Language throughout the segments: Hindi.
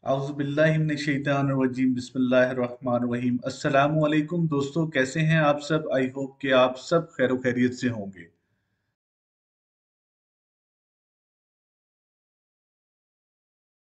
औज़ुबिल्लाहिमिनश्शैतानिर्रजीम बिस्मिल्लाहिर्रहमानिर्रहीम। अस्सलामु अलैकुम दोस्तों, कैसे हैं आप सब? आई होप कि आप सब खैर खैरियत से होंगे।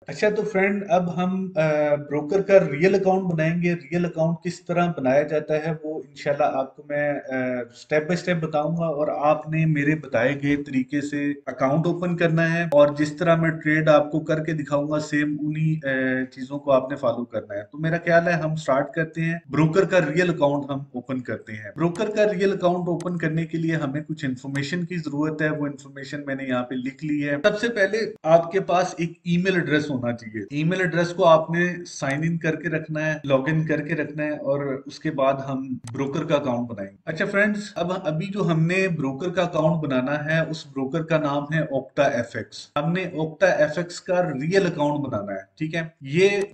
अच्छा तो फ्रेंड, अब हम ब्रोकर का रियल अकाउंट बनाएंगे। रियल अकाउंट किस तरह बनाया जाता है वो इंशाल्लाह आपको मैं स्टेप बाय स्टेप बताऊंगा, और आपने मेरे बताए गए तरीके से अकाउंट ओपन करना है, और जिस तरह मैं ट्रेड आपको करके दिखाऊंगा सेम उन्हीं चीजों को आपने फॉलो करना है। तो मेरा ख्याल है हम स्टार्ट करते हैं। ब्रोकर का रियल अकाउंट हम ओपन करते हैं। ब्रोकर का रियल अकाउंट ओपन करने के लिए हमें कुछ इन्फॉर्मेशन की जरूरत है। वो इन्फॉर्मेशन मैंने यहाँ पे लिख ली है। सबसे पहले आपके पास एक ईमेल एड्रेस होना चाहिए। ईमेल एड्रेस को आपने साइन इन करके रखना है, लॉग इन करके रखना है, और उसके बाद हम ब्रोकर का अकाउंट बनाएंगे। अच्छा फ्रेंड्स, अब अभी जो हमने ब्रोकर का अकाउंट बनाना है उस ब्रोकर का नाम है ओक्टा एफएक्स। हमने ओक्टा एफएक्स का रियल अकाउंट बनाना है, ठीक है।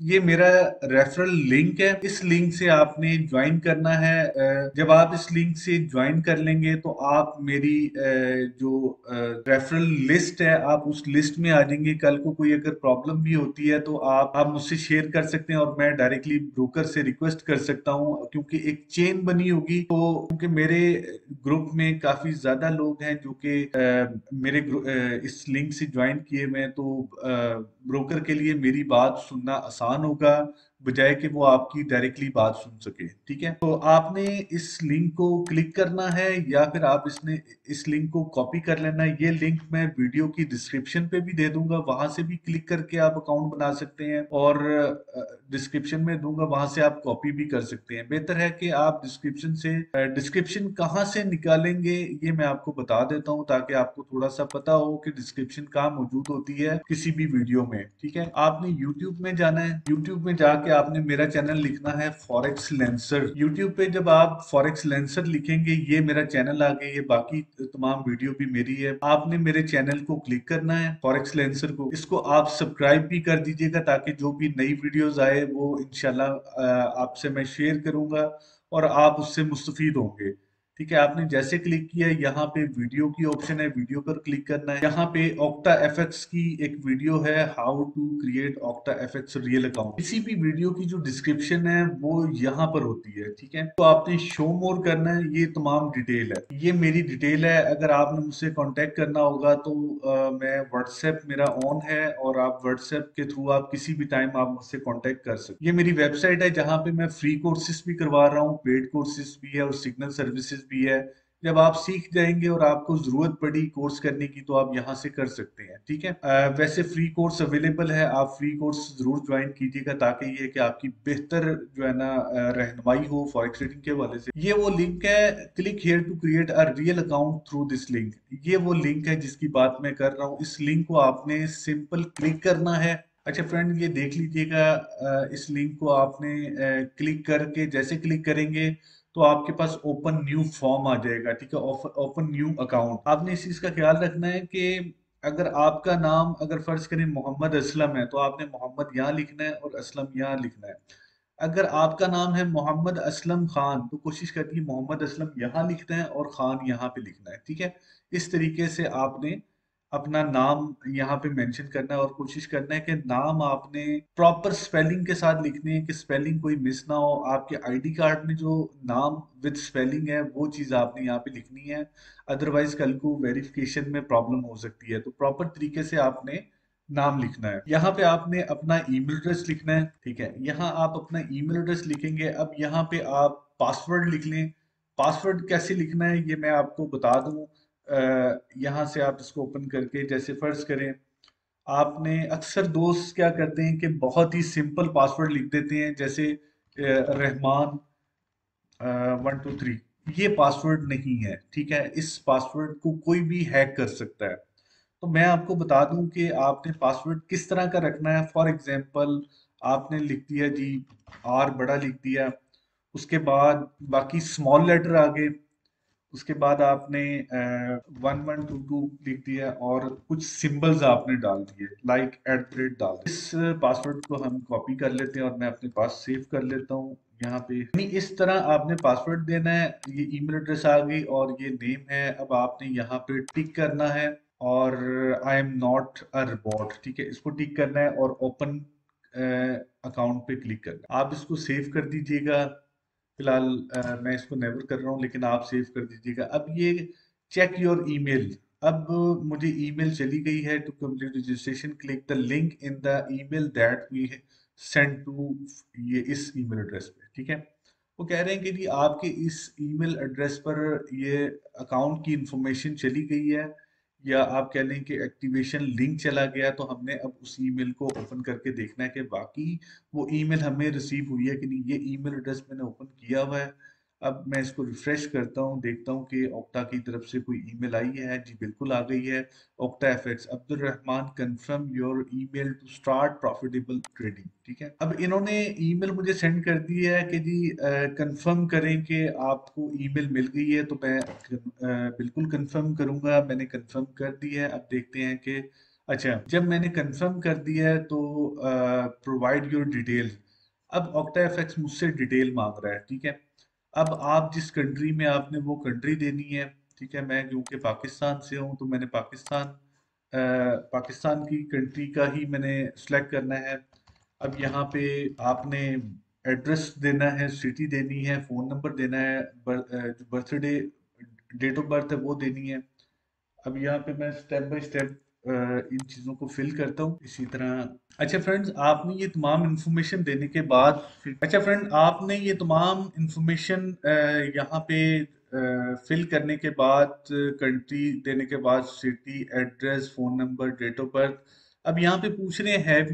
ये मेरा रेफरल लिंक है। इस लिंक से आपने ज्वाइन करना है। जब आप इस लिंक से ज्वाइन कर लेंगे तो आप मेरी जो रेफरल लिस्ट है आप उस लिस्ट में आ जाएंगे। कल को कोई अगर प्रॉब्लम भी होती है तो आप मुझसे शेयर कर सकते हैं, और मैं डायरेक्टली ब्रोकर से रिक्वेस्ट कर सकता हूं, क्योंकि एक चेन बनी होगी। तो क्योंकि मेरे ग्रुप में काफी ज्यादा लोग हैं जो कि इस लिंक से ज्वाइन किए हुए हैं, तो ब्रोकर के लिए मेरी बात सुनना आसान होगा, बजाय कि वो आपकी डायरेक्टली बात सुन सके। ठीक है, तो आपने इस लिंक को क्लिक करना है, या फिर आप इस लिंक को कॉपी कर लेना है। ये लिंक मैं वीडियो की डिस्क्रिप्शन पे भी दे दूंगा, वहां से भी क्लिक करके आप अकाउंट बना सकते हैं, और डिस्क्रिप्शन में दूंगा, वहां से आप कॉपी भी कर सकते हैं। बेहतर है कि आप डिस्क्रिप्शन कहाँ से निकालेंगे ये मैं आपको बता देता हूँ, ताकि आपको थोड़ा सा पता हो कि डिस्क्रिप्शन कहाँ मौजूद होती है किसी भी वीडियो में। ठीक है, आपने यूट्यूब में जाना है। यूट्यूब में जाके आपने मेरा चैनल लिखना है फॉरेक्स लेंसर। यूट्यूब पे जब आप फॉरेक्स लेंसर लिखेंगे ये मेरा चैनल आ गया। ये बाकी तमाम वीडियो भी मेरी है। आपने मेरे चैनल को क्लिक करना है, फॉरेक्स लेंसर को। इसको आप सब्सक्राइब भी कर दीजिएगा, ताकि जो भी नई वीडियोस आए वो इंशाल्लाह आपसे मैं शेयर करूंगा, और आप उससे मुस्तफीद होंगे। ठीक है, आपने जैसे क्लिक किया यहाँ पे वीडियो की ऑप्शन है, वीडियो पर क्लिक करना है। यहाँ पे ऑक्टा एफएक्स की एक वीडियो है, how to create Octa FX real account. किसी भी वीडियो की जो डिस्क्रिप्शन है वो यहाँ पर होती है। ठीक है, तो आपने शो मोर करना है। ये तमाम डिटेल है, ये मेरी डिटेल है। अगर आपने मुझसे कांटेक्ट करना होगा तो मैं व्हाट्सएप मेरा ऑन है, और आप व्हाट्सएप के थ्रू आप किसी भी टाइम आप मुझसे कांटेक्ट कर सकते। ये मेरी वेबसाइट है जहाँ पे मैं फ्री कोर्सेज भी करवा रहा हूँ, पेड कोर्सेज भी है, और सिग्नल सर्विसेज भी है। जब आप सीख जाएंगे और आपको जरूरत पड़ी कोर्स करने की तो आप यहाँ से कर सकते हैं। ठीक है, वैसे फ्री कोर्स अवेलेबल है, आप फ्री कोर्स जरूर ज्वाइन कीजिएगा, ताकि ये कि आपकी बेहतर जो है ना रहनुमाई हो फॉरेक्स ट्रेडिंग के हवाले से। ये वो लिंक है, click here to create a real account through this link. ये वो लिंक है जिसकी बात मैं कर रहा हूँ। इस लिंक को आपने सिंपल क्लिक करना है। अच्छा फ्रेंड, ये देख लीजिएगा, इस लिंक को आपने क्लिक करके जैसे क्लिक करेंगे तो आपके पास ओपन न्यू फॉर्म आ जाएगा। ठीक है, ओपन न्यू अकाउंट। आपने इस चीज का ख्याल रखना है कि अगर आपका नाम अगर फर्ज करें मोहम्मद असलम है तो आपने मोहम्मद यहाँ लिखना है और असलम यहाँ लिखना है। अगर आपका नाम है मोहम्मद असलम खान तो कोशिश करिए मोहम्मद असलम यहाँ लिखना है और खान यहाँ पे लिखना है। ठीक है, इस तरीके से आपने अपना नाम यहाँ पे मेंशन करना है, और कोशिश करना है कि नाम आपने प्रॉपर स्पेलिंग के साथ लिखने हैं, कि स्पेलिंग कोई मिस ना हो। आपके आईडी कार्ड में जो नाम विद स्पेलिंग है वो चीज आपने यहाँ पे लिखनी है, अदरवाइज कल को वेरिफिकेशन में प्रॉब्लम हो सकती है। तो प्रॉपर तरीके से आपने नाम लिखना है। यहाँ पे आपने अपना ईमेल एड्रेस लिखना है। ठीक है, यहाँ आप अपना ईमेल एड्रेस लिखेंगे। अब यहाँ पे आप पासवर्ड लिख लें। पासवर्ड कैसे लिखना है ये मैं आपको बता दूं। यहाँ से आप इसको ओपन करके जैसे फर्ज करें, आपने अक्सर दोस्त क्या करते हैं कि बहुत ही सिंपल पासवर्ड लिख देते हैं, जैसे रहमान 1 2 3। ये पासवर्ड नहीं है। ठीक है, इस पासवर्ड को कोई भी हैक कर सकता है। तो मैं आपको बता दूं कि आपने पासवर्ड किस तरह का रखना है। फॉर एग्जांपल, आपने लिख दिया जी आर बड़ा लिख दिया, उसके बाद बाकी स्मॉल लेटर आ गए, उसके बाद आपने 1122 लिख दिया, और कुछ सिंबल्स आपने डाल दिए, लाइक @ डाल दिया। इस पासवर्ड को हम कॉपी कर लेते हैं और मैं अपने पास सेव कर लेता हूँ यहाँ पे। यानी इस तरह आपने पासवर्ड देना है। ये ईमेल एड्रेस आ गई और ये नेम है। अब आपने यहाँ पे टिक करना है, और I am not a robot. ठीक है, इसको टिक करना है और ओपन अकाउंट पे क्लिक करना है। आप इसको सेव कर दीजिएगा। फिलहाल मैं इसको नेवर कर रहा हूँ, लेकिन आप सेव कर दीजिएगा। अब ये चेक योर ईमेल, अब मुझे ईमेल चली गई है। To complete registration click the link in the email that we send to, ये इस ईमेल एड्रेस पे, ठीक है। वो कह रहे हैं कि जी आपके इस ईमेल एड्रेस पर ये अकाउंट की इंफॉर्मेशन चली गई है, या आप कह लें कि एक्टिवेशन लिंक चला गया। तो हमने अब उस ईमेल को ओपन करके देखना है कि बाकी वो ईमेल हमें रिसीव हुई है कि नहीं। ये ईमेल एड्रेस मैंने ओपन किया हुआ है। अब मैं इसको रिफ्रेश करता हूँ, देखता हूँ कि ओक्टा की तरफ से कोई ईमेल आई है। जी बिल्कुल आ गई है। Octa FX Abdul Rahman confirm your email to start profitable trading, ठीक है। अब इन्होंने ईमेल मुझे सेंड कर दी है कि जी कंफर्म करें कि आपको ईमेल मिल गई है। तो मैं बिल्कुल कंफर्म करूंगा। मैंने कंफर्म कर दी है। अब देखते हैं कि अच्छा, जब मैंने कंफर्म कर दिया है तो प्रोवाइड योर डिटेल। अब ऑक्टा एफएक्स मुझसे डिटेल मांग रहा है, ठीक है। अब आप जिस कंट्री में, आपने वो कंट्री देनी है, ठीक है। मैं क्योंकि पाकिस्तान से हूँ तो मैंने पाकिस्तान की कंट्री का ही मैंने सेलेक्ट करना है। अब यहाँ पे आपने एड्रेस देना है, सिटी देनी है, फ़ोन नंबर देना है, जो बर्थडे डेट ऑफ बर्थ है वो देनी है। अब यहाँ पे मैं स्टेप बाय स्टेप इन चीज़ों को फिल करता हूँ इसी तरह। अच्छा फ्रेंड्स, आपने ये तमाम इंफॉर्मेशन देने के बाद, अच्छा फ्रेंड, आपने ये तमाम इंफॉर्मेशन यहाँ पे फिल करने के बाद, कंट्री देने के बाद, city, address, phone number, date of birth. अब यहाँ पे पूछ रहे हैं have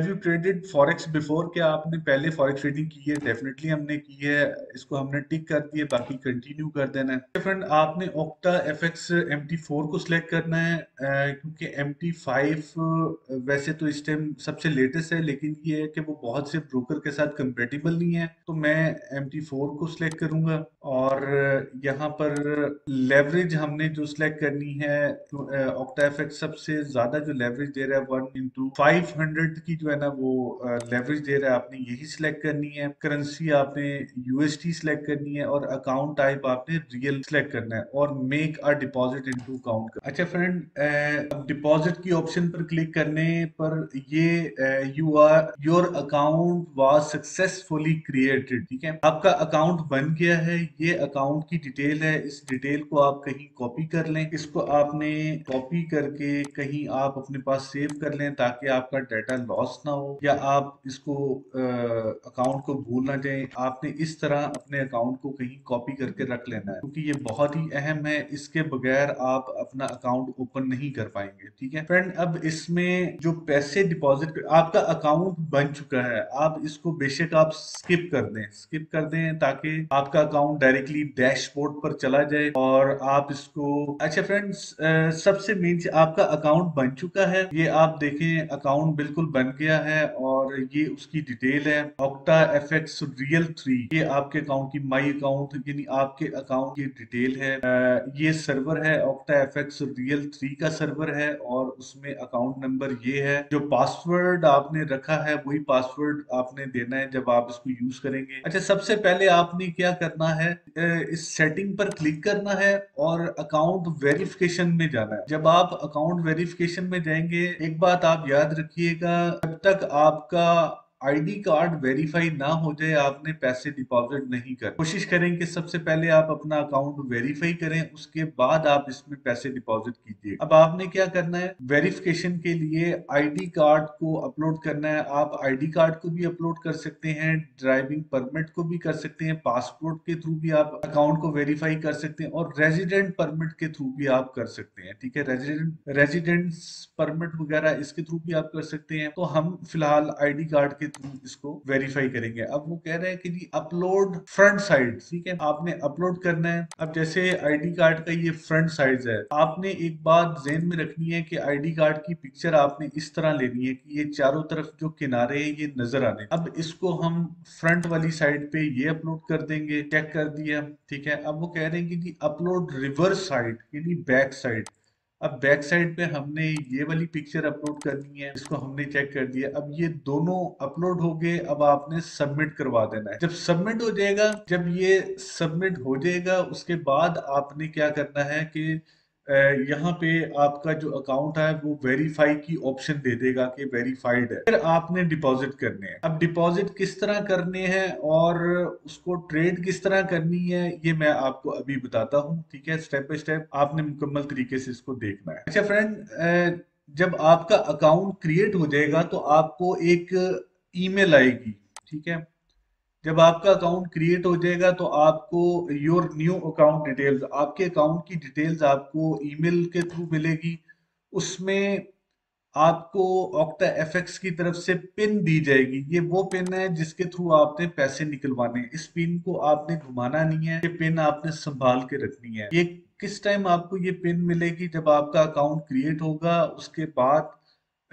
you traded forex before, क्या आपने पहले फॉरेक्स ट्रेडिंग की है। डेफिनेटली हमने की है। इसको हमने टिक कर दिया, बाकी कंटिन्यू कर देना है। फ्रेंड, आपने ओक्टा एफएक्स MT4 को सिलेक्ट करना है, क्योंकि MT5 वैसे तो इस टाइम सबसे लेटेस्ट है, लेकिन ये है कि वो बहुत से ब्रोकर के साथ कंपेटिबल नहीं है। तो मैं MT4 को सिलेक्ट करूंगा। और यहाँ पर लेवरेज हमने जो सिलेक्ट करनी है, ऑक्टा एफएक्स सबसे ज्यादा जो लेवरेज दे रहा है 1/500 की जो है ना, वो लेवरेज दे रहा है। आपने यही सिलेक्ट करनी है। करेंसी आपने USD सिलेक्ट करनी है, और अकाउंट टाइप आपने रियल सिलेक्ट करना है, और make a deposit into account. अच्छा फ्रेंड, अब डिपॉजिट की ऑप्शन पर क्लिक करने पर ये your account was successfully created, ठीक है। आपका अकाउंट बन गया है। ये अकाउंट की डिटेल है। इस डिटेल को आप कहीं कॉपी कर लें। इसको आपने कॉपी करके कहीं आप अपने पास सेव कर लें, ताकि आपका डाटा लॉस ना हो, या आप इसको अकाउंट को भूल ना जाएं। आपने इस तरह अपने अकाउंट को कहीं कॉपी करके रख लेना है, क्योंकि ये बहुत ही अहम है। इसके बगैर आप अपना अकाउंट ओपन नहीं कर पाएंगे, ठीक है फ्रेंड। अब इसमें जो पैसे डिपॉजिट, आपका अकाउंट बन चुका है। आप इसको बेशक आप स्किप कर दें, ताकि आपका अकाउंट डायरेक्टली डैशबोर्ड पर चला जाए और आप इसको। अच्छा फ्रेंड्स, सबसे मेन चीज, आपका अकाउंट बन चुका है। ये आप देखें, अकाउंट बिल्कुल बन गया है, और ये उसकी डिटेल है। ऑक्टा एफएक्स रियल 3, ये आपके अकाउंट की माई अकाउंट, यानी आपके अकाउंट की डिटेल है। ये सर्वर है, ऑक्टा एफएक्स रियल 3 का सर्वर है, और उसमें अकाउंट नंबर ये है। जो पासवर्ड आपने रखा है वही पासवर्ड आपने देना है जब आप इसको यूज करेंगे। अच्छा, सबसे पहले आपने क्या करना है, इस सेटिंग पर क्लिक करना है, और अकाउंट वेरिफिकेशन में जाना है। जब आप अकाउंट वेरिफिकेशन में जाएंगे, एक बात आप याद रखिएगा, जब तक आपका आईडी कार्ड वेरीफाई ना हो जाए, आपने पैसे डिपॉजिट नहीं कर। कोशिश करें कि सबसे पहले आप अपना अकाउंट वेरीफाई करें, उसके बाद आप इसमें पैसे डिपॉजिट कीजिए। अब आपने क्या करना है, वेरिफिकेशन के लिए आईडी कार्ड को अपलोड करना है। आप आईडी कार्ड को भी अपलोड कर सकते हैं, ड्राइविंग परमिट को भी कर सकते हैं, पासपोर्ट के थ्रू भी आप अकाउंट को वेरीफाई कर सकते हैं, और रेजिडेंट परमिट के थ्रू भी आप कर सकते हैं, ठीक है। रेजिडेंस परमिट वगैरह इसके थ्रू भी आप कर सकते हैं। तो हम फिलहाल आईडी कार्ड के थ्रू इसको वेरीफाई करेंगे। अब वो कह रहे हैं कि जी अपलोड फ्रंट साइड, ठीक है, आपने अपलोड करना है। अब जैसे आईडी कार्ड का ये फ्रंट साइज है, आपने एक बात ध्यान में रखनी है कि आईडी कार्ड की पिक्चर आपने इस तरह लेनी है कि ये चारों तरफ जो किनारे हैं ये नजर आने। अब इसको हम फ्रंट वाली साइड पे ये अपलोड कर देंगे। चेक कर दिया, ठीक है। अब वो कह रहे हैं कि जी अपलोड रिवर्स साइड, यानी बैक साइड। अब बैक साइड पे हमने ये वाली पिक्चर अपलोड करनी है। इसको हमने चेक कर दिया। अब ये दोनों अपलोड हो गए। अब आपने सबमिट करवा देना है। जब सबमिट हो जाएगा, जब ये सबमिट हो जाएगा, उसके बाद आपने क्या करना है कि यहाँ पे आपका जो अकाउंट है वो वेरीफाई की ऑप्शन दे देगा कि वेरीफाइड है। फिर आपने डिपॉजिट करने हैं। अब डिपॉजिट किस तरह करने हैं और उसको ट्रेड किस तरह करनी है, ये मैं आपको अभी बताता हूँ। ठीक है, स्टेप बाय स्टेप आपने मुकम्मल तरीके से इसको देखना है। अच्छा फ्रेंड, जब आपका अकाउंट क्रिएट हो जाएगा तो आपको एक ईमेल आएगी। ठीक है, जब आपका अकाउंट क्रिएट हो जाएगा तो आपको योर न्यू अकाउंट डिटेल्स, आपके अकाउंट की डिटेल्स आपको ईमेल के थ्रू मिलेगी। उसमें आपको ऑक्टा एफएक्स की तरफ से पिन दी जाएगी। ये वो पिन है जिसके थ्रू आपने पैसे निकलवाने हैं। इस पिन को आपने घुमाना नहीं है, ये पिन आपने संभाल के रखनी है। ये किस टाइम आपको ये पिन मिलेगी, जब आपका अकाउंट क्रिएट होगा उसके बाद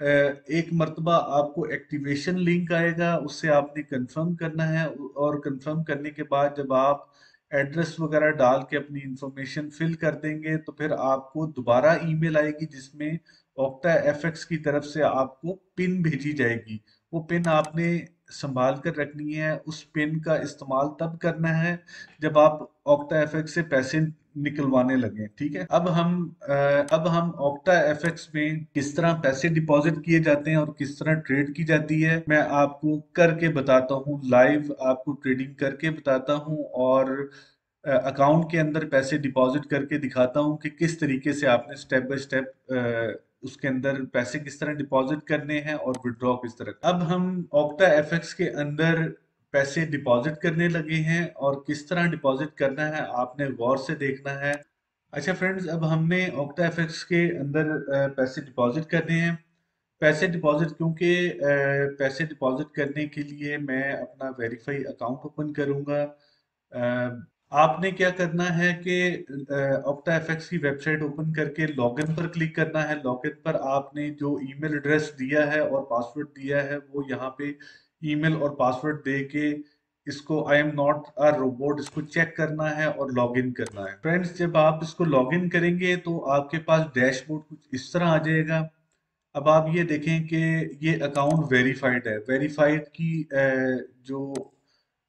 एक मर्तबा आपको एक्टिवेशन लिंक आएगा, उससे आपने कंफर्म करना है। और कंफर्म करने के बाद जब आप एड्रेस वगैरह डाल के अपनी इंफॉर्मेशन फिल कर देंगे तो फिर आपको दोबारा ईमेल आएगी जिसमें ऑक्टा एफएक्स की तरफ से आपको पिन भेजी जाएगी। वो पिन आपने संभाल कर रखनी है। उस पिन का इस्तेमाल तब करना है जब आप ऑक्टा एफएक्स से पैसे निकलवाने लगे। ठीक है, अब हम ऑक्टा एफएक्स में किस तरह पैसे डिपॉजिट किए जाते हैं और किस तरह ट्रेड की जाती है मैं आपको करके बताता हूँ। लाइव आपको ट्रेडिंग करके बताता हूँ और अकाउंट के अंदर पैसे डिपॉजिट करके दिखाता हूँ कि किस तरीके से आपने स्टेप बाय स्टेप उसके अंदर पैसे किस तरह डिपॉजिट करने हैं और विड्रॉ किस तरह। अब हम ऑक्टा एफएक्स के अंदर पैसे डिपॉजिट करने लगे हैं और किस तरह डिपॉजिट करना है आपने गौर से देखना है। अच्छा फ्रेंड्स, अब हमने ऑक्टा एफएक्स के अंदर पैसे डिपॉजिट करने हैं। पैसे डिपॉजिट क्योंकि पैसे डिपॉजिट करने के लिए मैं अपना वेरीफाई अकाउंट ओपन करूंगा। आपने क्या करना है कि ऑक्टा एफएक्स की वेबसाइट ओपन करके लॉगिन पर क्लिक करना है। लॉगिन पर आपने जो ईमेल एड्रेस दिया है और पासवर्ड दिया है वो यहाँ पे ईमेल और पासवर्ड दे के इसको I am not a robot इसको चेक करना है और लॉगिन करना है। फ्रेंड्स, जब आप इसको लॉगिन करेंगे तो आपके पास डैशबोर्ड कुछ इस तरह आ जाएगा। अब आप ये देखें कि ये अकाउंट वेरीफाइड है। वेरीफाइड की जो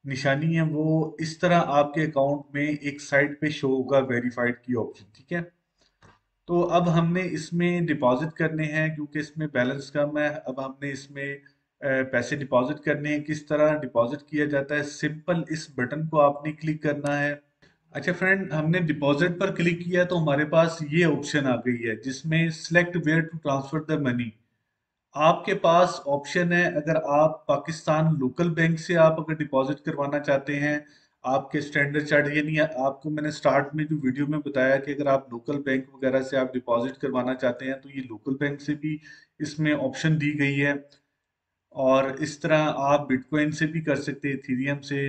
निशानी है वो इस तरह आपके अकाउंट में एक साइड पे शो होगा, वेरीफाइड की ऑप्शन। ठीक है, तो अब हमने इसमें डिपॉजिट करने हैं क्योंकि इसमें बैलेंस कम है। अब हमने इसमें पैसे डिपॉजिट करने हैं। किस तरह डिपॉजिट किया जाता है, सिंपल इस बटन को आपने क्लिक करना है। अच्छा फ्रेंड, हमने डिपॉजिट पर क्लिक किया तो हमारे पास ये ऑप्शन आ गई है जिसमें select where to transfer the money. आपके पास ऑप्शन है, अगर आप पाकिस्तान लोकल बैंक से आप अगर डिपॉजिट करवाना चाहते हैं, आपके स्टैंडर्ड चार्ट, यानी आपको मैंने स्टार्ट में जो वीडियो में बताया कि अगर आप लोकल बैंक वगैरह से आप डिपॉजिट करवाना चाहते हैं तो ये लोकल बैंक से भी इसमें ऑप्शन दी गई है। और इस तरह आप बिटकॉइन से भी कर सकते हैं, इथेरियम से।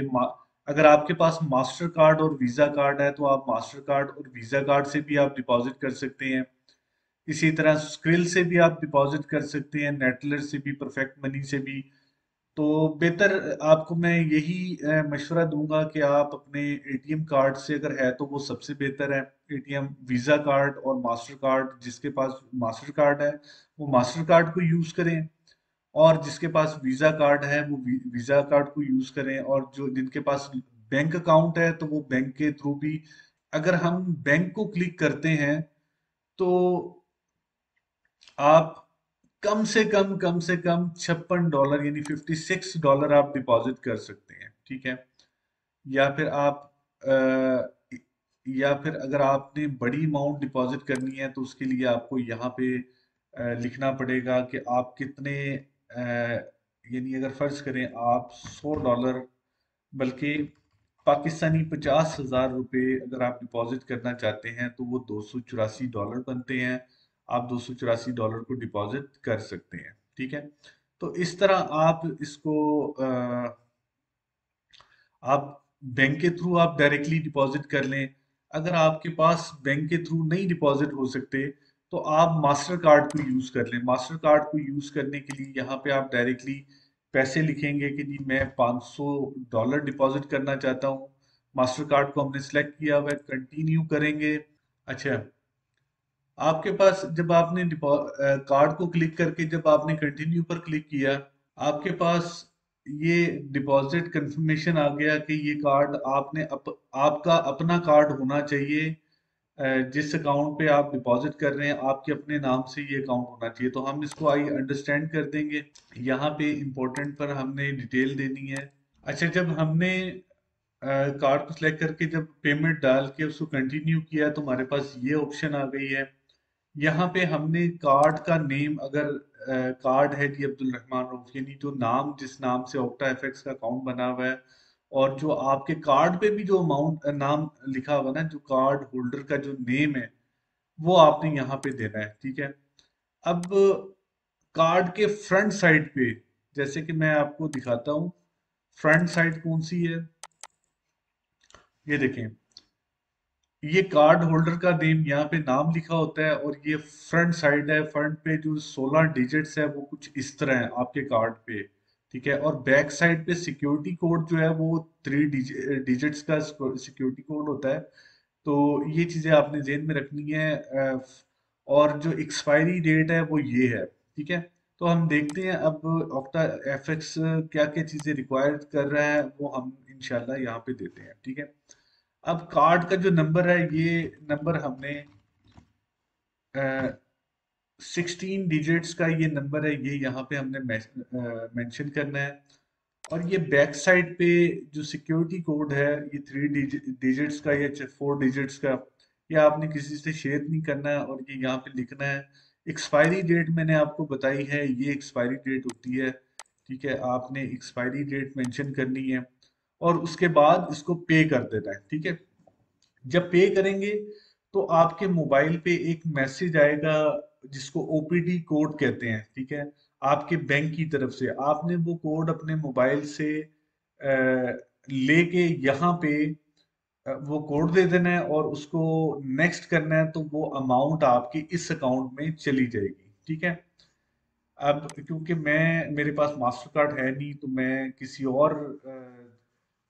अगर आपके पास मास्टर कार्ड और वीजा कार्ड है तो आप मास्टर कार्ड और वीजा कार्ड से भी आप डिपॉजिट कर सकते हैं। इसी तरह स्क्रिल से भी आप डिपॉजिट कर सकते हैं, नेटलर से भी, परफेक्ट मनी से भी। तो बेहतर आपको मैं यही मशवरा दूंगा कि आप अपने एटीएम कार्ड से अगर है तो वो सबसे बेहतर है। एटीएम, वीजा कार्ड और मास्टर कार्ड, जिसके पास मास्टर कार्ड है वो मास्टर कार्ड को यूज करें और जिसके पास वीजा कार्ड है वो वीजा कार्ड को यूज करें। और जो जिनके पास बैंक अकाउंट है तो वो बैंक के थ्रू भी। अगर हम बैंक को क्लिक करते हैं तो आप कम से कम $56 यानी $56 आप डिपॉजिट कर सकते हैं। ठीक है, या फिर आप या फिर अगर आपने बड़ी अमाउंट डिपॉजिट करनी है तो उसके लिए आपको यहाँ पे लिखना पड़ेगा कि आप कितने यानी अगर फर्ज करें आप $100, बल्कि पाकिस्तानी 50,000 रुपये अगर आप डिपॉजिट करना चाहते हैं तो वो $284 बनते हैं। आप $284 को डिपॉजिट कर सकते हैं। ठीक है, तो इस तरह आप इसको आप बैंक के थ्रू आप डायरेक्टली डिपॉजिट कर लें। अगर आपके पास बैंक के थ्रू नहीं डिपॉजिट हो सकते तो आप मास्टर कार्ड को यूज कर लें। मास्टर कार्ड को यूज करने के लिए यहाँ पे आप डायरेक्टली पैसे लिखेंगे कि जी मैं $500 डिपॉजिट करना चाहता हूँ। मास्टर कार्ड को हमने सेलेक्ट किया हुआ है, कंटिन्यू करेंगे। अच्छा, आपके पास जब आपने कार्ड को क्लिक करके जब आपने कंटिन्यू पर क्लिक किया, आपके पास ये डिपॉजिट कंफर्मेशन आ गया कि ये कार्ड आपका अपना कार्ड होना चाहिए। जिस अकाउंट पे आप डिपॉजिट कर रहे हैं आपके अपने नाम से ये अकाउंट होना चाहिए। तो हम इसको आई अंडरस्टैंड कर देंगे। यहाँ पे इम्पोर्टेंट पर हमने डिटेल देनी है। अच्छा, जब हमने कार्ड को सिलेक्ट करके जब पेमेंट डाल के उसको कंटिन्यू किया तो हमारे पास ये ऑप्शन आ गई है। यहाँ पे हमने कार्ड का नेम, अगर कार्ड है जी अब्दुल रहमान रऊफ, यानी जो नाम जिस नाम से ऑक्टा एफएक्स का अकाउंट बना हुआ है, और जो आपके कार्ड पे भी जो अमाउंट नाम लिखा हुआ है ना, जो कार्ड होल्डर का जो नेम है, वो आपने यहाँ पे देना है। ठीक है। अब कार्ड के फ्रंट साइड पे, जैसे कि मैं आपको दिखाता हूँ, फ्रंट साइड कौन सी है, ये देखें। ये कार्ड होल्डर का नेम, यहाँ पे नाम लिखा होता है, और ये फ्रंट साइड है। फ्रंट पे जो 16 डिजिट्स है वो कुछ इस तरह है आपके कार्ड पे। ठीक है। और बैक साइड पे सिक्योरिटी कोड जो है वो 3 डिजिट्स का सिक्योरिटी कोड होता है। तो ये चीजें आपने जेहन में रखनी है। और जो एक्सपायरी डेट है वो ये है। ठीक है। तो हम देखते हैं अब ऑक्टा एफएक्स क्या क्या चीजें रिक्वायर कर रहा है, वो हम इंशाल्लाह यहाँ पे देते हैं। ठीक है। अब कार्ड का जो नंबर है, ये नंबर हमने 16 डिजिट्स का ये नंबर है, ये यहाँ पे हमने मेंशन करना है। और ये बैक साइड पे जो सिक्योरिटी कोड है, ये 3 डिजिट्स का या 4 डिजिट्स का, ये आपने किसी से शेयर नहीं करना है, और ये यहाँ पे लिखना है। एक्सपायरी डेट मैंने आपको बताई है, ये एक्सपायरी डेट होती है। ठीक है। आपने एक्सपायरी डेट मेंशन करनी है, और उसके बाद इसको पे कर देना है। ठीक है। जब पे करेंगे तो आपके मोबाइल पे एक मैसेज आएगा, जिसको ओपीडी कोड कहते हैं। ठीक है। आपके बैंक की तरफ से आपने वो कोड अपने मोबाइल से लेके यहाँ पे वो कोड दे देना है, और उसको नेक्स्ट करना है, तो वो अमाउंट आपकी इस अकाउंट में चली जाएगी। ठीक है। अब क्योंकि मेरे पास मास्टर कार्ड है नहीं, तो मैं किसी और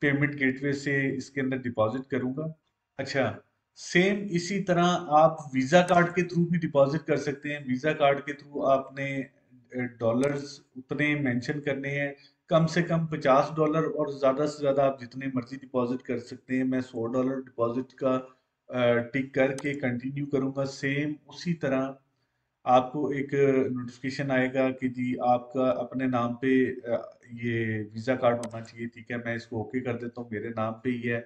पेमेंट गेटवे से इसके अंदर डिपॉजिट करूंगा। अच्छा, सेम इसी तरह आप वीजा कार्ड के थ्रू भी डिपॉजिट कर सकते हैं। वीजा कार्ड के थ्रू आपने डॉलर्स उतने मेंशन करने हैं, कम से कम $50, और ज्यादा से ज्यादा आप जितने मर्जी डिपॉजिट कर सकते हैं। मैं $100 डिपॉजिट का टिक करके कंटिन्यू करूंगा। सेम उसी तरह आपको एक नोटिफिकेशन आएगा कि जी आपका अपने नाम पे ये वीजा कार्ड होना चाहिए। ठीक है, मैं इसको ओके कर देता हूँ, मेरे नाम पे ही है।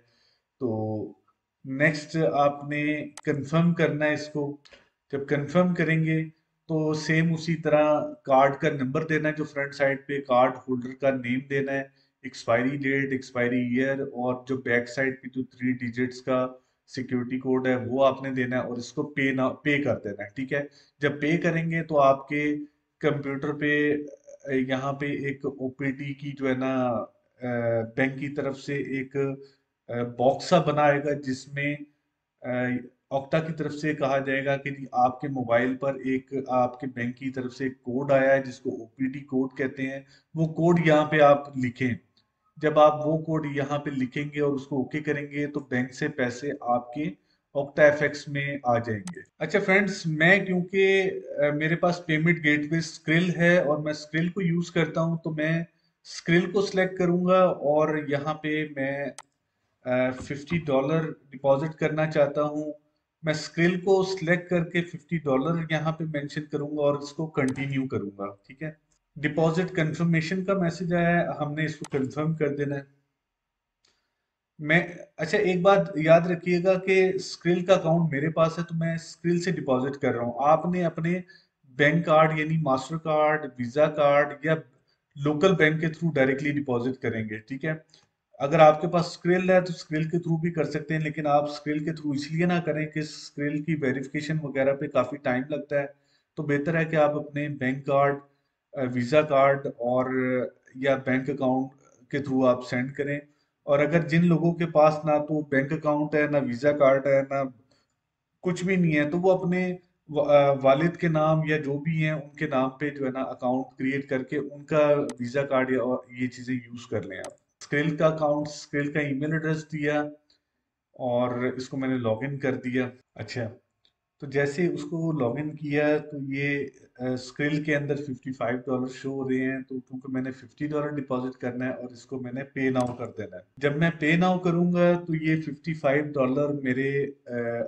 तो नेक्स्ट आपने कंफर्म करना है इसको। जब कंफर्म करेंगे तो सेम उसी तरह कार्ड का नंबर देना है, जो फ्रंट साइड पे कार्ड होल्डर का नेम देना है, एक्सपायरी डेट, एक्सपायरी ईयर, और जो बैक साइड पे जो 3 डिजिट्स का सिक्योरिटी कोड है वो आपने देना है, और इसको पे कर देना है। ठीक है। जब पे करेंगे तो आपके कंप्यूटर पे यहाँ पे एक ओपीडी की जो है ना, बैंक की तरफ से एक बॉक्स सा बनाएगा, जिसमें ऑक्टा की तरफ से कहा जाएगा कि जी आपके मोबाइल पर एक आपके बैंक की तरफ से एक कोड आया है, जिसको ओपीडी कोड कहते हैं। वो कोड यहाँ पे आप लिखें। जब आप वो कोड यहाँ पे लिखेंगे और उसको ओके करेंगे, तो बैंक से पैसे आपके ऑक्टा एफएक्स में आ जाएंगे। अच्छा फ्रेंड्स, मैं क्योंकि मेरे पास पेमेंट गेटवे स्क्रिल है और मैं स्क्रिल को यूज करता हूं, तो मैं स्क्रिल को सिलेक्ट करूंगा, और यहाँ पे मैं $50 डिपॉजिट करना चाहता हूँ। मैं स्क्रिल को सिलेक्ट करके $50 यहाँ पे मेंशन करूंगा, और इसको कंटिन्यू करूंगा। ठीक है। डिपॉजिट कंफर्मेशन का मैसेज आया है, हमने इसको कंफर्म कर देना है। मैं अच्छा, एक बात याद रखिएगा कि स्क्रिल का अकाउंट मेरे पास है, तो मैं स्क्रिल से डिपॉजिट कर रहा हूँ। आपने अपने बैंक कार्ड यानी मास्टर कार्ड, वीजा कार्ड, या लोकल बैंक के थ्रू डायरेक्टली डिपॉजिट करेंगे। ठीक है। अगर आपके पास स्क्रिल है तो स्क्रिल के थ्रू भी कर सकते हैं, लेकिन आप स्क्रिल के थ्रू इसलिए ना करें कि स्क्रिल की वेरिफिकेशन वगैरह पे काफी टाइम लगता है। तो बेहतर है कि आप अपने बैंक कार्ड, वीजा कार्ड, और या बैंक अकाउंट के थ्रू आप सेंड करें। और अगर जिन लोगों के पास ना तो बैंक अकाउंट है, ना वीजा कार्ड है, ना कुछ भी नहीं है, तो वो अपने वालिद के नाम या जो भी हैं उनके नाम पे जो है ना अकाउंट क्रिएट करके उनका वीजा कार्ड या और ये चीजें यूज कर लें आप। स्क्रिल का अकाउंट, स्क्रिल का ईमेल एड्रेस दिया, और इसको मैंने लॉगिन कर दिया। अच्छा, तो जैसे उसको लॉगिन किया तो ये स्क्रिल के अंदर $55 शो हो रहे हैं, तो क्योंकि मैंने $50 डिपॉजिट करना है और इसको मैंने पे नाउ कर देना है। जब मैं पे नाउ करूंगा तो ये $55 मेरे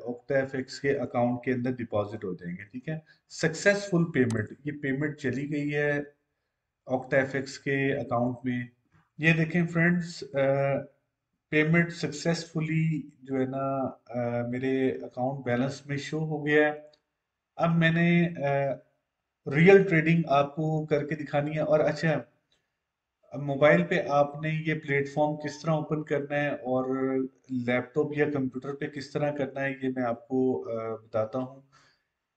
ऑक्टा एफएक्स के अकाउंट के अंदर डिपॉजिट हो जाएंगे। ठीक है, सक्सेसफुल पेमेंट, ये पेमेंट चली गई है ऑक्टा एफएक्स के अकाउंट में। ये देखें फ्रेंड्स, पेमेंट सक्सेसफुली जो है ना मेरे अकाउंट बैलेंस में शो हो गया है। अब मैंने रियल ट्रेडिंग आपको करके दिखानी है। और अच्छा, अब मोबाइल पे आपने ये प्लेटफॉर्म किस तरह ओपन करना है और लैपटॉप या कंप्यूटर पे किस तरह करना है, ये मैं आपको बताता हूँ।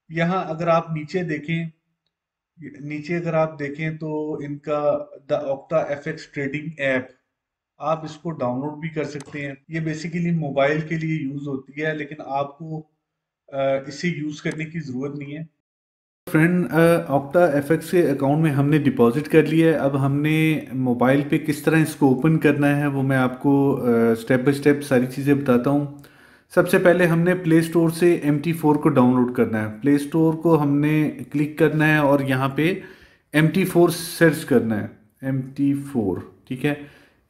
यहाँ अगर आप नीचे अगर आप देखें तो इनका the octa FX trading app, आप इसको डाउनलोड भी कर सकते हैं। ये बेसिकली मोबाइल के लिए यूज होती है, लेकिन आपको इसे यूज करने की जरूरत नहीं है। फ्रेंड, ऑक्टा एफएक्स के अकाउंट में हमने डिपॉजिट कर लिया है। अब हमने मोबाइल पे किस तरह इसको ओपन करना है वो मैं आपको स्टेप बाय स्टेप सारी चीज़ें बताता हूँ। सबसे पहले हमने प्ले स्टोर से MT4 को डाउनलोड करना है। प्ले स्टोर को हमने क्लिक करना है और यहाँ पे MT4 सर्च करना है। MT4, ठीक है।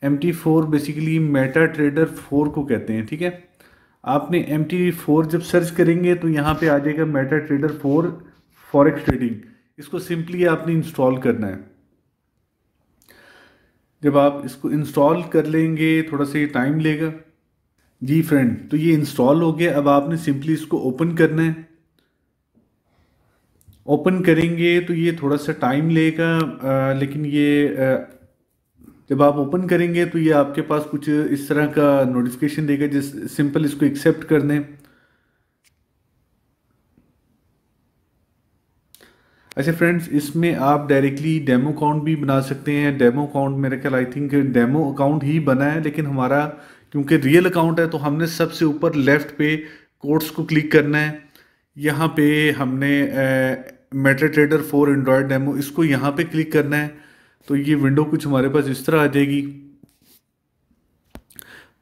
MT4 बेसिकली मेटा ट्रेडर 4 को कहते हैं। ठीक है, आपने MT4 जब सर्च करेंगे तो यहाँ पे आ जाएगा मेटा ट्रेडर 4 फॉरेक्स ट्रेडिंग। इसको सिंपली आपने इंस्टॉल करना है। जब आप इसको इंस्टॉल कर लेंगे थोड़ा सा ये टाइम लेगा। जी फ्रेंड, तो ये इंस्टॉल हो गया। अब आपने सिंपली इसको ओपन करना है। ओपन करेंगे तो ये थोड़ा सा टाइम लेगा, लेकिन ये जब आप ओपन करेंगे तो ये आपके पास कुछ इस तरह का नोटिफिकेशन देगा, जिस सिंपल इसको एक्सेप्ट कर दें। अच्छा फ्रेंड्स, इसमें आप डायरेक्टली डेमो अकाउंट भी बना सकते हैं। डेमो अकाउंट मेरे ख्याल आई थिंक डेमो अकाउंट ही बना है, लेकिन हमारा क्योंकि रियल अकाउंट है तो हमने सबसे ऊपर लेफ्ट पे कोड्स को क्लिक करना है। यहाँ पे हमने मेटा ट्रेडर 4 एंड्रॉयड डेमो, इसको यहाँ पे क्लिक करना है। तो ये विंडो कुछ हमारे पास इस तरह आ जाएगी।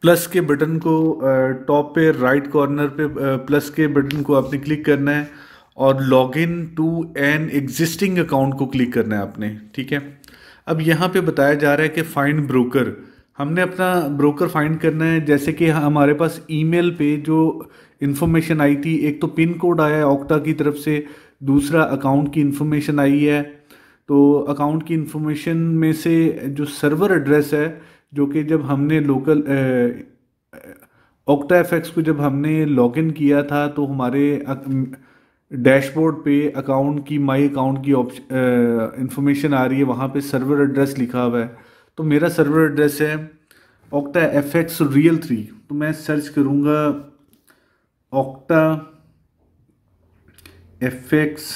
प्लस के बटन को टॉप पे राइट कॉर्नर पे प्लस के बटन को आपने क्लिक करना है और log in to an existing account को क्लिक करना है आपने। ठीक है, अब यहाँ पे बताया जा रहा है कि फाइंड ब्रोकर, हमने अपना ब्रोकर फाइंड करना है। जैसे कि हमारे पास ईमेल पे जो इन्फॉर्मेशन आई थी, एक तो पिन कोड आया है ऑक्टा की तरफ से, दूसरा अकाउंट की इन्फॉर्मेशन आई है। तो अकाउंट की इन्फॉर्मेशन में से जो सर्वर एड्रेस है, जो कि जब हमने लोकल ऑक्टा एफएक्स को जब हमने लॉगिन किया था तो हमारे डैशबोर्ड पे अकाउंट की माई अकाउंट की इंफॉर्मेशन आ रही है, वहाँ पे सर्वर एड्रेस लिखा हुआ है। तो मेरा सर्वर एड्रेस है ऑक्टा एफएक्स रियल 3। तो मैं सर्च करूँगा ऑक्टा एफएक्स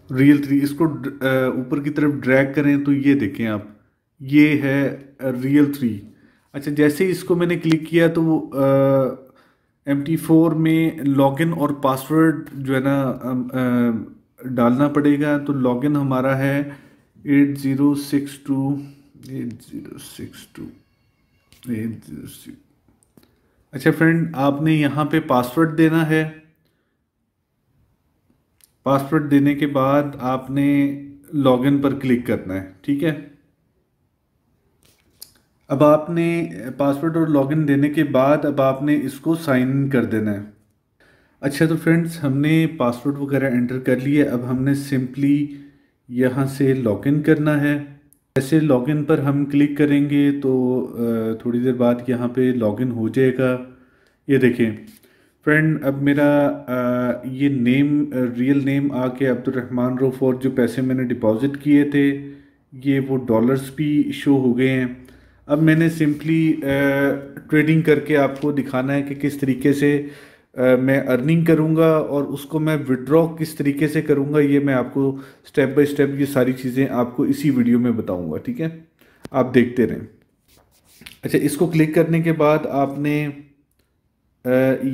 रियल 3, इसको ऊपर की तरफ ड्रैग करें तो ये देखें आप, ये है रियल 3। अच्छा, जैसे ही इसको मैंने क्लिक किया तो MT4 में लॉगिन और पासवर्ड जो है ना डालना पड़ेगा। तो लॉगिन हमारा है 8062 अच्छा फ्रेंड, आपने यहाँ पे पासवर्ड देना है। पासवर्ड देने के बाद आपने लॉगिन पर क्लिक करना है। ठीक है, अब आपने पासवर्ड और लॉगिन देने के बाद अब आपने इसको साइन इन कर देना है। अच्छा, तो फ्रेंड्स हमने पासवर्ड वगैरह एंटर कर लिए। अब हमने सिंपली यहाँ से लॉगिन करना है। जैसे लॉगिन पर हम क्लिक करेंगे तो थोड़ी देर बाद यहाँ पे लॉगिन हो जाएगा। ये देखें फ्रेंड, अब मेरा ये नेम रियल नेम आके अब्दुलरहमान रऊफ, और जो पैसे मैंने डिपॉजिट किए थे ये वो डॉलर्स भी शो हो गए हैं। अब मैंने सिंपली ट्रेडिंग करके आपको दिखाना है कि किस तरीके से मैं अर्निंग करूंगा और उसको मैं विड्रॉ किस तरीके से करूंगा। ये मैं आपको स्टेप बाय स्टेप ये सारी चीज़ें आपको इसी वीडियो में बताऊंगा। ठीक है, आप देखते रहें। अच्छा, इसको क्लिक करने के बाद आपने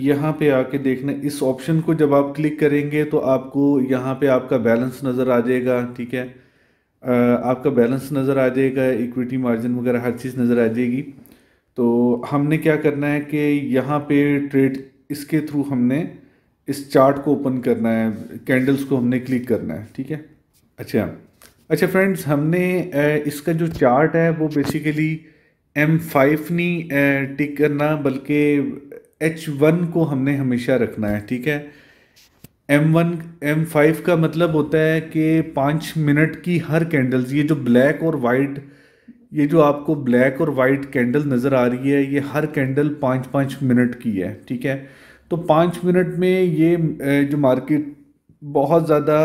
यहाँ पे आके देखना, इस ऑप्शन को जब आप क्लिक करेंगे तो आपको यहाँ पे आपका बैलेंस नज़र आ जाएगा। ठीक है, आपका बैलेंस नज़र आ जाएगा, इक्विटी मार्जिन वगैरह हर चीज़ नज़र आ जाएगी। तो हमने क्या करना है कि यहाँ पे ट्रेड इसके थ्रू हमने इस चार्ट को ओपन करना है, कैंडल्स को हमने क्लिक करना है, ठीक है। अच्छा अच्छा फ्रेंड्स, हमने इसका जो चार्ट है वो बेसिकली M5 नहीं टिक करना, बल्कि H1 को हमने हमेशा रखना है, ठीक है। M1 M5 का मतलब होता है कि 5 मिनट की हर कैंडल्स, ये जो ब्लैक और वाइट, ये जो आपको ब्लैक और वाइट कैंडल नज़र आ रही है, ये हर कैंडल 5-5 मिनट की है, ठीक है। तो 5 मिनट में ये जो मार्केट बहुत ज़्यादा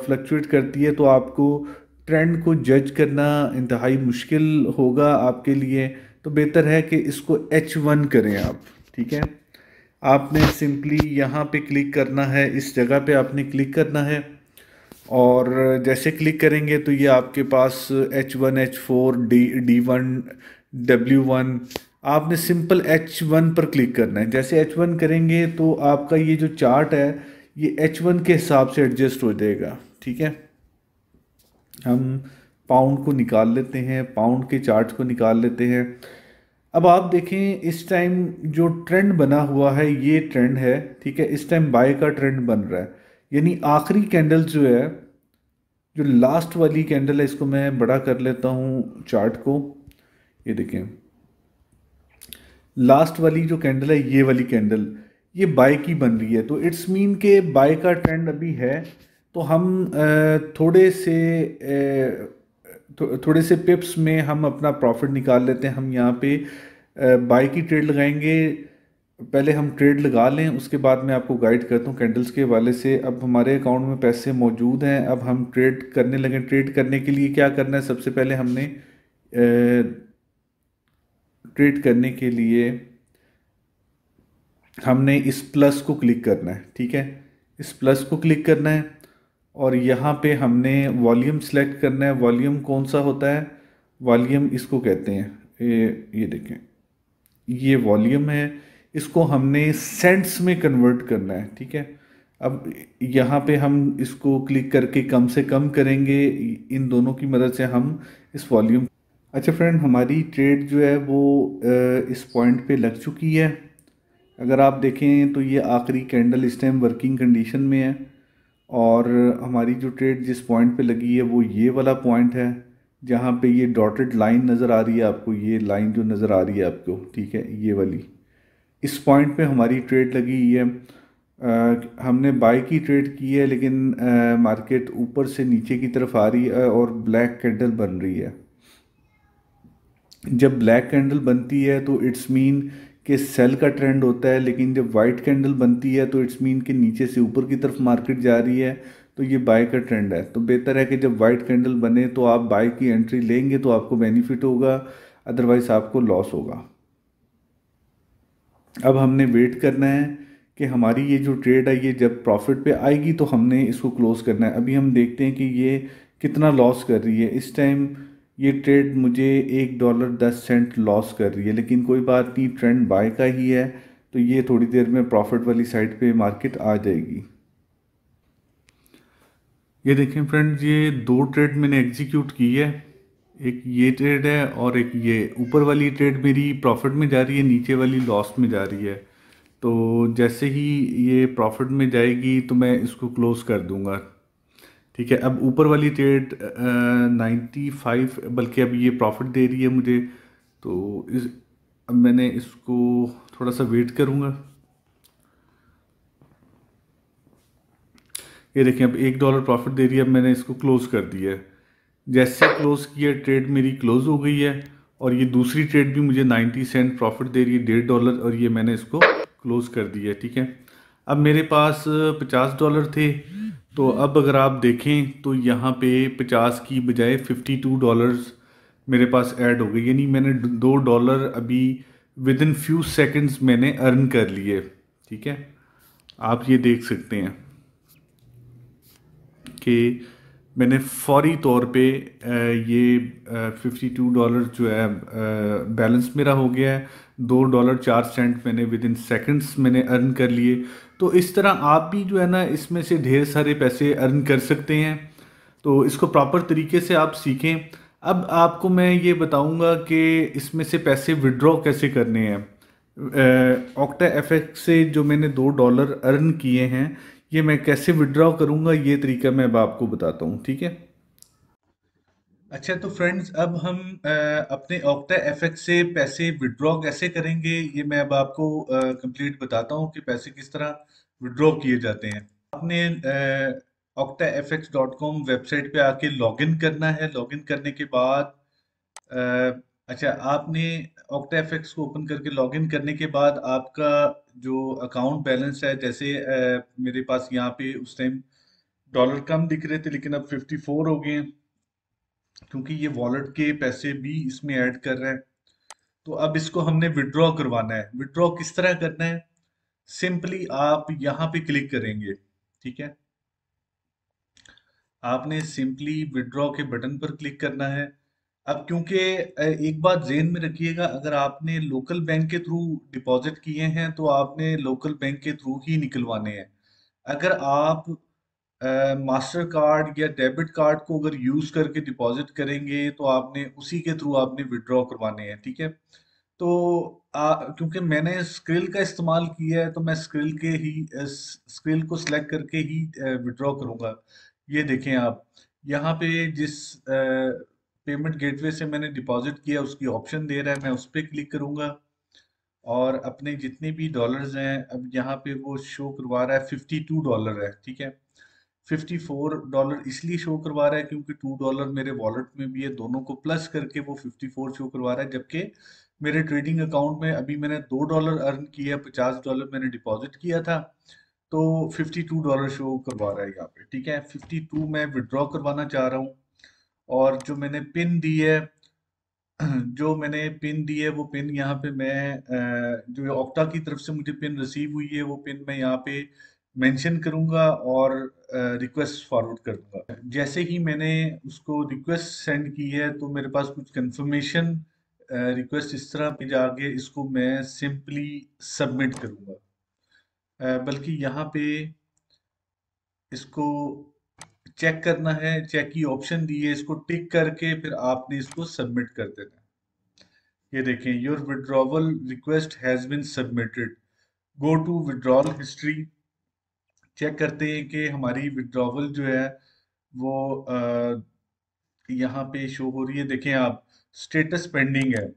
फ्लक्चुएट करती है, तो आपको ट्रेंड को जज करना इंतहाई मुश्किल होगा आपके लिए। तो बेहतर है कि इसको H1 करें आप, ठीक है। आपने सिंपली यहाँ पे क्लिक करना है, इस जगह पे आपने क्लिक करना है, और जैसे क्लिक करेंगे तो ये आपके पास H1 H4 D1 W1, आपने सिंपल H1 पर क्लिक करना है। जैसे H1 करेंगे तो आपका ये जो चार्ट है ये H1 के हिसाब से एडजस्ट हो जाएगा, ठीक है। हम पाउंड को निकाल लेते हैं, पाउंड के चार्ट को निकाल लेते हैं। अब आप देखें इस टाइम जो ट्रेंड बना हुआ है ये ट्रेंड है, ठीक है। इस टाइम बाय का ट्रेंड बन रहा है, यानी आखिरी कैंडल जो है, जो लास्ट वाली कैंडल है, इसको मैं बड़ा कर लेता हूँ चार्ट को। ये देखें लास्ट वाली जो कैंडल है, ये वाली कैंडल, ये बाय की बन रही है, तो इट्स मीन के बाय का ट्रेंड अभी है। तो हम थोड़े से पिप्स में हम अपना प्रॉफिट निकाल लेते हैं। हम यहाँ पे बाय की ट्रेड लगाएंगे, पहले हम ट्रेड लगा लें, उसके बाद मैं आपको गाइड करता हूँ कैंडल्स के हवाले से। अब हमारे अकाउंट में पैसे मौजूद हैं, अब हम ट्रेड करने लगे। ट्रेड करने के लिए क्या करना है, सबसे पहले हमने ट्रेड करने के लिए हमने इस प्लस को क्लिक करना है, ठीक है। इस प्लस को क्लिक करना है और यहाँ पे हमने वॉल्यूम सेलेक्ट करना है। वॉल्यूम कौन सा होता है, वॉल्यूम इसको कहते हैं, ये देखें ये वॉल्यूम है, इसको हमने सेंट्स में कन्वर्ट करना है, ठीक है। अब यहाँ पे हम इसको क्लिक करके कम से कम करेंगे, इन दोनों की मदद से हम इस वॉल्यूम। अच्छा फ्रेंड, हमारी ट्रेड जो है वो इस पॉइंट पे लग चुकी है। अगर आप देखें तो ये आखिरी कैंडल इस टाइम वर्किंग कंडीशन में है, और हमारी जो ट्रेड जिस पॉइंट पे लगी है वो ये वाला पॉइंट है, जहाँ पे ये डॉटेड लाइन नज़र आ रही है आपको, ये लाइन जो नज़र आ रही है आपको, ठीक है, ये वाली, इस पॉइंट पे हमारी ट्रेड लगी हुई है। हमने बाय की ट्रेड की है, लेकिन मार्केट ऊपर से नीचे की तरफ आ रही है और ब्लैक कैंडल बन रही है। जब ब्लैक कैंडल बनती है तो इट्स मीन कि सेल का ट्रेंड होता है, लेकिन जब वाइट कैंडल बनती है तो इट्स मीन कि नीचे से ऊपर की तरफ मार्केट जा रही है, तो ये बाय का ट्रेंड है। तो बेहतर है कि जब वाइट कैंडल बने तो आप बाय की एंट्री लेंगे तो आपको बेनिफिट होगा, अदरवाइज आपको लॉस होगा। अब हमने वेट करना है कि हमारी ये जो ट्रेड है ये जब प्रॉफिट पे आएगी तो हमने इसको क्लोज करना है। अभी हम देखते हैं कि ये कितना लॉस कर रही है। इस टाइम ये ट्रेड मुझे $1.10 लॉस कर रही है, लेकिन कोई बात नहीं, ट्रेंड बाय का ही है, तो ये थोड़ी देर में प्रॉफिट वाली साइड पे मार्केट आ जाएगी। ये देखें फ्रेंड्स, ये दो ट्रेड मैंने एग्जीक्यूट की है, एक ये ट्रेड है और एक ये ऊपर वाली ट्रेड मेरी प्रॉफिट में जा रही है, नीचे वाली लॉस में जा रही है। तो जैसे ही ये प्रॉफिट में जाएगी तो मैं इसको क्लोज कर दूंगा, ठीक है। अब ऊपर वाली ट्रेड 95, बल्कि अब ये प्रॉफिट दे रही है मुझे, तो अब मैंने इसको थोड़ा सा वेट करूँगा। ये देखिए अब $1 प्रॉफिट दे रही है, अब मैंने इसको क्लोज कर दिया है। जैसे क्लोज किया ट्रेड मेरी क्लोज हो गई है, और ये दूसरी ट्रेड भी मुझे 90 सेंट प्रॉफिट दे रही है, $1.5, और ये मैंने इसको क्लोज कर दिया है, ठीक है। अब मेरे पास $50 थे, तो अब अगर आप देखें तो यहाँ पे 50 की बजाय $52 मेरे पास ऐड हो गए, यानी मैंने $2 अभी विद इन फ्यू सेकेंड्स मैंने अर्न कर लिए, ठीक है। आप ये देख सकते हैं कि मैंने फौरी तौर पे ये $52 जो है बैलेंस मेरा हो गया है। $2.04 मैंने विद इन सेकेंड्स मैंने अर्न कर लिए। तो इस तरह आप भी जो है ना इसमें से ढेर सारे पैसे अर्न कर सकते हैं। तो इसको प्रॉपर तरीके से आप सीखें। अब आपको मैं ये बताऊंगा कि इसमें से पैसे विड्रॉ कैसे करने हैं। ऑक्टा एफएक्स से जो मैंने $2 अर्न किए हैं, ये मैं कैसे विड्रॉ करूंगा, ये तरीका मैं अब आपको बताता हूँ, ठीक है। अच्छा तो फ्रेंड्स, अब हम अपने ऑक्टा एफएक्स से पैसे विड्रॉ कैसे करेंगे, ये मैं अब आपको कंप्लीट बताता हूँ कि पैसे किस तरह विड्रॉ किए जाते हैं। आपने octa F x dot com website पे आके लॉगिन करना है। लॉगिन करने के बाद अच्छा, आपने ऑक्टा एफएक्स को ओपन करके लॉगिन करने के बाद आपका जो अकाउंट बैलेंस है, जैसे मेरे पास यहाँ पे उस टाइम डॉलर कम दिख रहे थे लेकिन अब 54 हो गए हैं, क्योंकि ये वॉलेट के पैसे भी इसमें ऐड कर रहे हैं। तो अब इसको हमने विड्रॉ करवाना है। विड्रॉ किस तरह करना है? सिंपली आप यहाँ पे क्लिक करेंगे, ठीक है। आपने सिंपली विड्रॉ के बटन पर क्लिक करना है। अब क्योंकि एक बात ज़हन में रखिएगा, अगर आपने लोकल बैंक के थ्रू डिपॉजिट किए हैं तो आपने लोकल बैंक के थ्रू ही निकलवाने हैं। अगर आप मास्टर कार्ड या डेबिट कार्ड को अगर यूज करके डिपॉजिट करेंगे तो आपने उसी के थ्रू आपने विड्रॉ करवाने हैं, ठीक है। तो क्योंकि मैंने स्क्रिल का इस्तेमाल किया है तो मैं स्क्रिल को सिलेक्ट करके ही विड्रॉ करूंगा। ये देखें आप, यहाँ पे जिस पेमेंट गेटवे से मैंने डिपॉजिट किया उसकी ऑप्शन दे रहा है, मैं उस पर क्लिक करूंगा और अपने जितने भी डॉलर्स हैं, अब यहाँ पे वो शो करवा रहा है $52 है, ठीक है। $54 इसलिए शो करवा रहा है क्योंकि $2 मेरे वॉलेट में भी है, दोनों को प्लस करके वो 54 शो करवा रहा है। जबकि मेरे ट्रेडिंग अकाउंट में अभी मैंने $2 अर्न किया, $50 मैंने डिपॉजिट किया था, तो $52 शो करवा रहा है यहाँ पे, ठीक है। 52 मैं विड्रॉ करवाना चाह रहा हूँ और जो मैंने पिन दी है वो पिन यहाँ पे मैं जो ऑक्टा की तरफ से मुझे पिन रिसीव हुई है वो पिन मैं यहाँ पे मेंशन करूंगा और रिक्वेस्ट फॉरवर्ड कर दूंगा। जैसे ही मैंने उसको रिक्वेस्ट सेंड की है तो मेरे पास कुछ कंफर्मेशन रिक्वेस्ट इस तरह भेज आ गया, इसको मैं सिंपली सबमिट करूंगा। बल्कि यहाँ पे इसको चेक करना है, चेक की ऑप्शन दी है, इसको टिक करके फिर आपने इसको सबमिट कर देना है। ये देखें, your withdrawal request has been submitted, go to withdrawal history. Check करते हैं कि हमारी विड्रॉवल जो है वो यहाँ पे शो हो रही है। देखें आप, स्टेटस पेंडिंग है।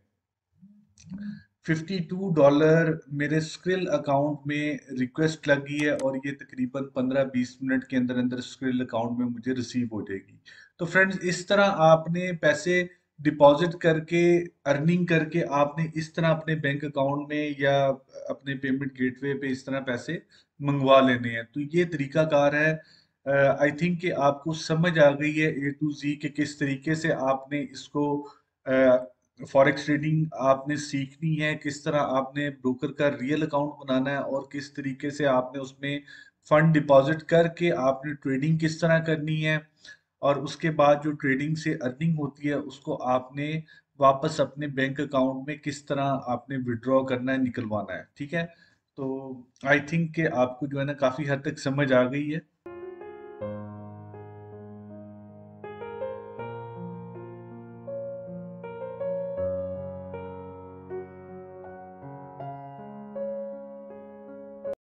$52 मेरे स्क्रिल अकाउंट में रिक्वेस्ट लगी है और ये तकरीबन 15-20 मिनट के अंदर अंदर स्क्रिल अकाउंट में मुझे रिसीव हो जाएगी। तो फ्रेंड्स, इस तरह आपने पैसे डिपॉजिट करके, अर्निंग करके, आपने इस तरह अपने बैंक अकाउंट में या अपने पेमेंट गेटवे पे इस तरह पैसे मंगवा लेने हैं। तो ये तरीकाकार है। आई थिंक कि आपको समझ आ गई है ए टू जी कि किस तरीके से आपने इसको फॉरेक्स ट्रेडिंग आपने सीखनी है, किस तरह आपने ब्रोकर का रियल अकाउंट बनाना है और किस तरीके से आपने उसमें फंड डिपॉजिट करके आपने ट्रेडिंग किस तरह करनी है, और उसके बाद जो ट्रेडिंग से अर्निंग होती है उसको आपने वापस अपने बैंक अकाउंट में किस तरह आपने विड्रॉ करना है, निकलवाना है, ठीक है। तो आई थिंक कि आपको जो है ना काफ़ी हद तक समझ आ गई है।